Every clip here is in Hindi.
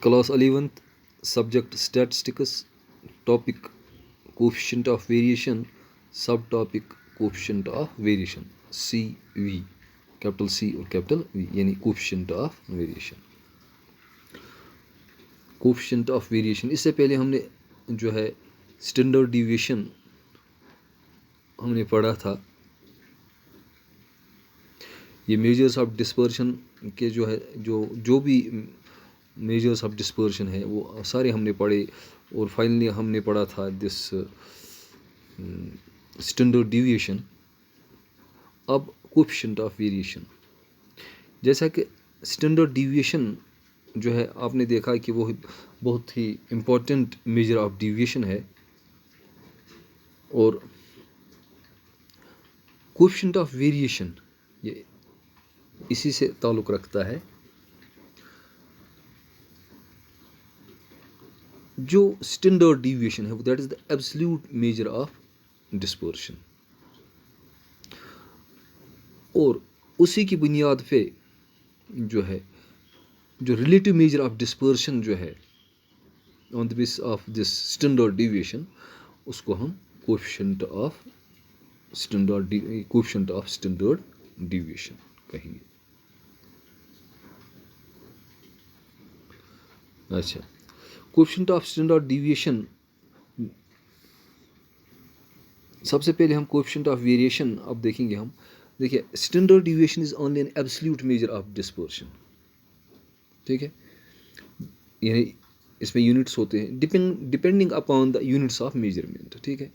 Class 11th, subject statistics, topic coefficient of variation, subtopic coefficient of variation, CV, capital C और capital V, यानी coefficient of variation. Coefficient of variation, इससे पहले हमने जो है स्टैंडर्ड डिविएशन हमने पढ़ा था. ये मेजर्स ऑफ डिस्पर्शन के जो है जो भी मेजर्स ऑफ डिस्पर्शन है वो सारे हमने पढ़े. और फाइनली हमने पढ़ा था दिस स्टैंडर्ड डिविएशन. अब कोफिशिएंट ऑफ वेरिएशन, जैसा कि स्टैंडर्ड डिविएशन जो है आपने देखा कि वो बहुत ही इम्पोर्टेंट मेजर ऑफ डिविएशन है. और कोफिशिएंट ऑफ वेरिएशन ये इसी से ताल्लुक़ रखता है. जो स्टैंडर्ड डिविएशन है that is the absolute measure of dispersion, और उसी की बुनियाद पे जो है जो रिलेटिव मेजर ऑफ डिस्पर्शन जो है on the basis of this standard deviation, उसको हम कोफिशिएंट ऑफ स्टैंडर्ड डिविएशन कहेंगे. अच्छा, कोफिशिएंट ऑफ स्टैंडर्ड डिविएशन, सबसे पहले हम कोफिशिएंट ऑफ वेरिएशन अब देखेंगे. हम देखिए standard deviation is only an absolute measure of dispersion. ठीक है, यानी इसमें यूनिट्स होते हैं depending upon the units of measurement. ठीक है,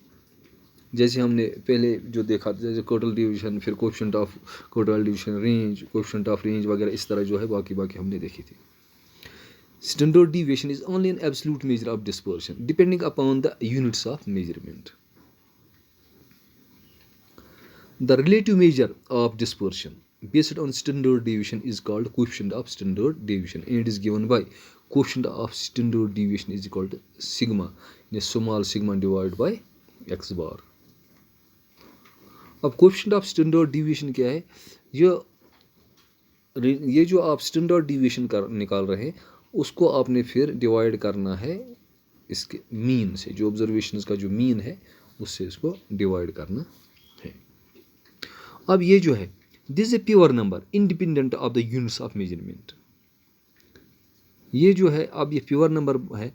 जैसे हमने पहले जो देखा था, जैसे कोटल डिवीजन, फिर coefficient of quartile division, range, coefficient of range वगैरह, इस तरह जो है बाकी हमने देखी थी. Standard deviation is only an absolute measure of dispersion depending upon the units of measurement. The relative measure of dispersion based on standard deviation is called coefficient of standard deviation, and it is given by coefficient of standard deviation is equal to sigma, small sigma divided by x bar. अब coefficient of standard deviation क्या है? ये जो आप standard deviation निकाल रहे हैं उसको आपने फिर डिवाइड करना है इसके मीन से, जो ऑब्जर्वेशंस का जो मीन है उससे इसको डिवाइड करना है. अब ये जो है this is a pure number independent of the units of measurement. ये जो है अब ये प्योर नंबर है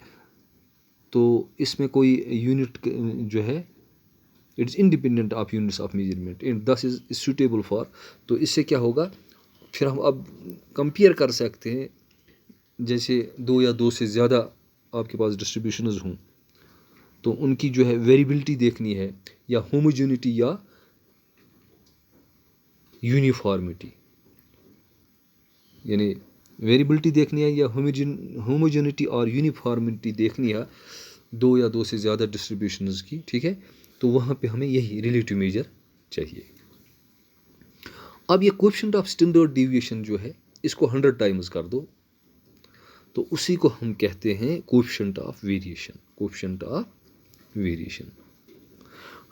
तो इसमें कोई यूनिट जो है it is independent of units of measurement and दस इज सूटेबल फॉर. तो इससे क्या होगा, फिर हम अब कंपेयर कर सकते हैं. जैसे दो या दो से ज़्यादा आपके पास डिस्ट्रीब्यूशंस हों तो उनकी जो है वेरिएबिलिटी देखनी है, या होमोजेनिटी या यूनिफॉर्मिटी, यानी वेरिएबिलिटी देखनी है या होमोजेनिटी और यूनिफॉर्मिटी देखनी है दो या दो से ज़्यादा डिस्ट्रीब्यूशंस की. ठीक है, तो वहाँ पे हमें यही रिलेटिव मेजर चाहिए. अब ये कोफिशिएंट ऑफ स्टैंडर्ड डिविएशन जो है इसको 100 टाइम्स कर दो तो उसी को हम कहते हैं coefficient of variation. Coefficient of variation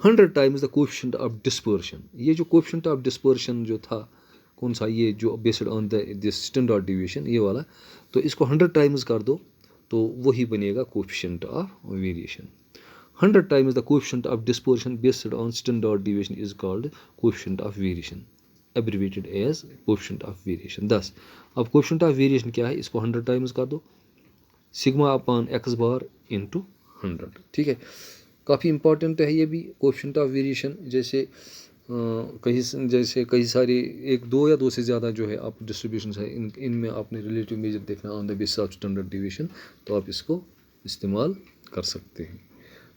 100 times the coefficient of dispersion. ये जो कोफिशिएंट ऑफ डिस्पर्शन जो था कौन सा, ये जो based on this standard deviation ये वाला, तो इसको 100 टाइम्स कर दो तो वही बनेगा coefficient of variation. 100 times the coefficient of dispersion based on standard deviation is called coefficient of variation, abbreviated as coefficient of variation. 10. अब कोफिशिएंट ऑफ वेरिएशन क्या है, इसको 100 टाइम्स कर दो, sigma upon x bar into 100. ठीक है, काफ़ी इंपॉर्टेंट है ये भी कोफिशिएंट ऑफ वेरिएशन. जैसे कई सारे एक दो या दो से ज़्यादा जो है आप डिस्ट्रीब्यूशंस है इनमें आपने रिलेटिव मेजर देखना on the basis of standard deviation, तो आप इसको इस्तेमाल कर सकते हैं.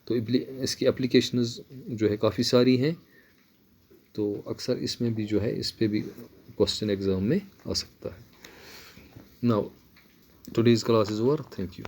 तो इसकी एप्लीकेशंस जो है काफ़ी सारी हैं, तो अक्सर इसमें भी जो है इस पर भी क्वेश्चन एग्ज़ाम में आ सकता है. Now today's class is over. Thank you.